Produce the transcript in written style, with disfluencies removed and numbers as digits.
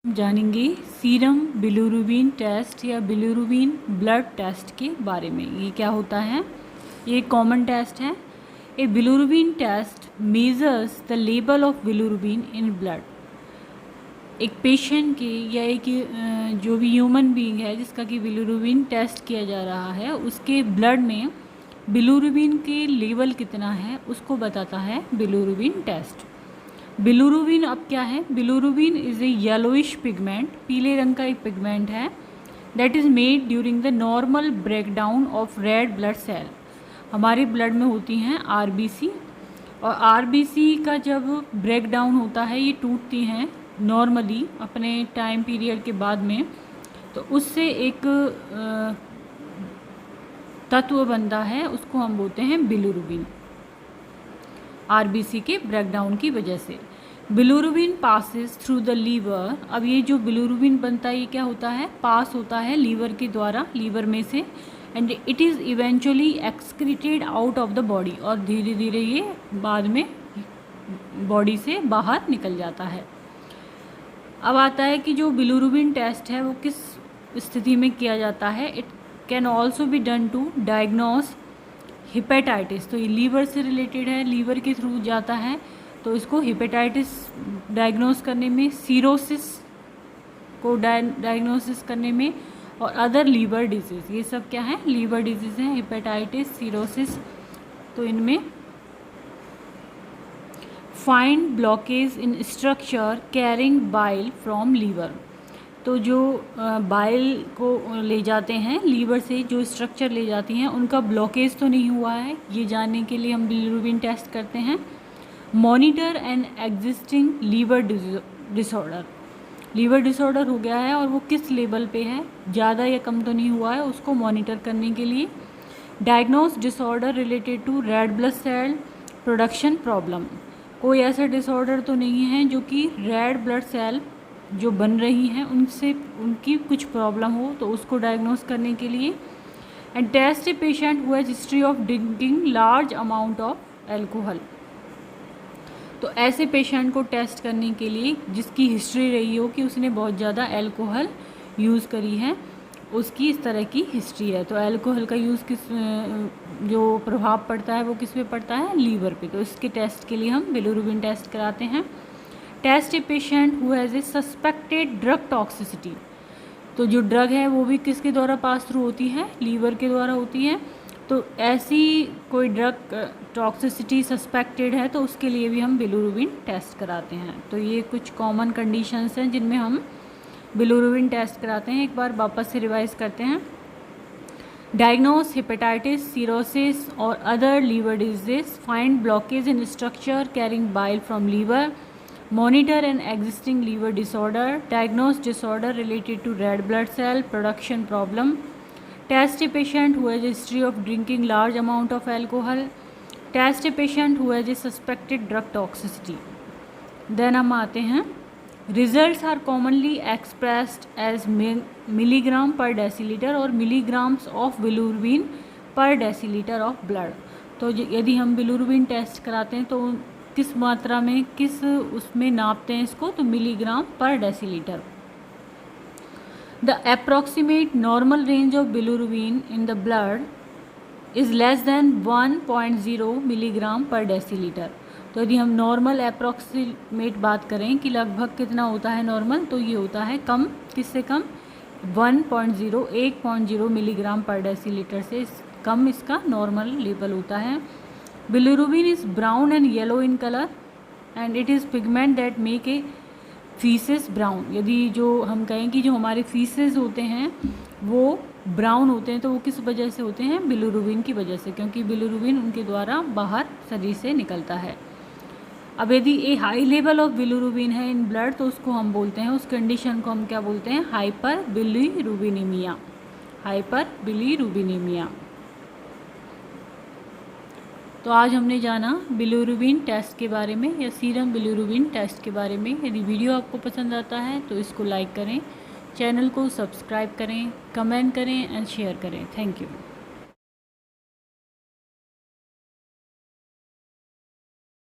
जानेंगे serum bilirubin test या bilirubin blood test के बारे में। ये क्या होता है? ये कॉमन टेस्ट है। A bilirubin test measures the level of bilirubin in blood. एक पेशेंट के या एक जो भी ह्यूमन बीइंग है जिसका कि बिलिरुबिन टेस्ट किया जा रहा है, उसके ब्लड में बिलिरुबिन के लेवल कितना है उसको बताता है बिलिरुबिन टेस्ट। बिलिरुबिन अब क्या है? Bilirubin is a yellowish pigment, पीले रंग का एक पिगमेंट है, that is made during the normal breakdown of red blood cell. हमारे ब्लड में होती हैं आरबीसी, और आरबीसी का जब ब्रेकडाउन होता है, ये टूटती हैं नॉर्मली अपने टाइम पीरियड के बाद में, तो उससे एक तत्व बनता है, उसको हम बोलते हैं बिलिरुबिन, आरबीसी के ब्रेकडाउन की वजह से। Bilirubin passes through the liver. अब ये जो बिलिरुबिन बनता है ये क्या होता है? पास होता है लीवर के द्वारा, लीवर में से, and it is eventually excreted out of the body, और धीरे धीरे ये बाद में बॉडी से बाहर निकल जाता है। अब आता है कि जो बिलिरुबिन टेस्ट है वो किस स्थिति में किया जाता है। It can also be done to diagnose hepatitis. तो ये लीवर से रिलेटेड है, लीवर के थ्रू जाता है, तो इसको हिपेटाइटिस डायग्नोस करने में, सीरोसिस को डायग्नोसिस करने में, और अदर लीवर डिजीज़, ये सब क्या है? लीवर डिजीज़ हैं, हिपेटाइटिस, सीरोसिस। तो इनमें find blockage in structure carrying bile from liver. तो जो बाइल को ले जाते हैं लीवर से, जो स्ट्रक्चर ले जाती हैं, उनका ब्लॉकेज तो नहीं हुआ है, ये जानने के लिए हम बिलिरुबिन टेस्ट करते हैं। Monitor an existing liver disorder. Liver disorder हो गया है और वो किस लेवल पे है, ज़्यादा या कम तो नहीं हुआ है, उसको मॉनिटर करने के लिए। Diagnose disorder related to red blood cell production problem. कोई ऐसा डिसऑर्डर तो नहीं है जो कि रेड ब्लड सेल जो बन रही हैं उनसे उनकी कुछ प्रॉब्लम हो, तो उसको डायग्नोस करने के लिए। And test a patient who has history of drinking large amount of alcohol. तो ऐसे पेशेंट को टेस्ट करने के लिए जिसकी हिस्ट्री रही हो कि उसने बहुत ज़्यादा एल्कोहल यूज़ करी है, उसकी इस तरह की हिस्ट्री है। तो एल्कोहल का यूज़ जो प्रभाव पड़ता है वो किस पे पड़ता है? लीवर पे। तो इसके टेस्ट के लिए हम बिलिरुबिन टेस्ट कराते हैं। Test a patient who has a suspected drug toxicity. तो जो ड्रग है वो भी किसके द्वारा पास थ्रू होती है? लीवर के द्वारा होती है। तो ऐसी कोई ड्रग टॉक्सिसिटी सस्पेक्टेड है तो उसके लिए भी हम बिलिरुबिन टेस्ट कराते हैं। तो ये कुछ कॉमन कंडीशंस हैं जिनमें हम बिलिरुबिन टेस्ट कराते हैं। एक बार वापस से रिवाइज करते हैं। डायग्नोस हिपेटाइटिस, सीरोसिस और other liver disease, find blockage in structure carrying bile from liver, monitor an existing liver disorder, diagnose disorder related to red blood cell production problem, test a patient who has a history of drinking large amount of alcohol, test a patient who has a suspected drug toxicity. Then हम आते हैं, results are commonly expressed as milligram per deciliter और milligrams of bilirubin per deciliter of blood. तो यदि हम bilirubin test कराते हैं तो किस मात्रा में, किस उसमें नापते हैं इसको? तो मिलीग्राम पर decilitre. The approximate normal range of bilirubin in the blood is less than 1.0 milligram पर डेसीलीटर। तो यदि हम नॉर्मल अप्रॉक्सीमेट बात करें कि लगभग कितना होता है नॉर्मल, तो ये होता है कम, किससे कम? 1.0 मिलीग्राम पर डेसीलीटर से कम इसका नॉर्मल लेवल होता है। Bilirubin is brown and yellow in colour and it is pigment that make a faeces brown. यदि जो हम कहें कि जो हमारे फीसेस होते हैं वो ब्राउन होते हैं, तो वो किस वजह से होते हैं? बिलिरुबिन की वजह से, क्योंकि बिलिरुबिन उनके द्वारा बाहर शरीर से निकलता है। अब यदि ए हाई लेवल ऑफ बिलिरुबिन है इन ब्लड, तो उसको हम बोलते हैं, उस कंडीशन को हम क्या बोलते हैं? हाइपर बिलिरुबिनीमिया। हाइपर बिलिरुबिनीमिया। तो आज हमने जाना बिलिरुबिन टेस्ट के बारे में या सीरम बिलिरुबिन टेस्ट के बारे में। यदि वीडियो आपको पसंद आता है तो इसको लाइक करें, चैनल को सब्सक्राइब करें, कमेंट करें एंड शेयर करें। Thank you.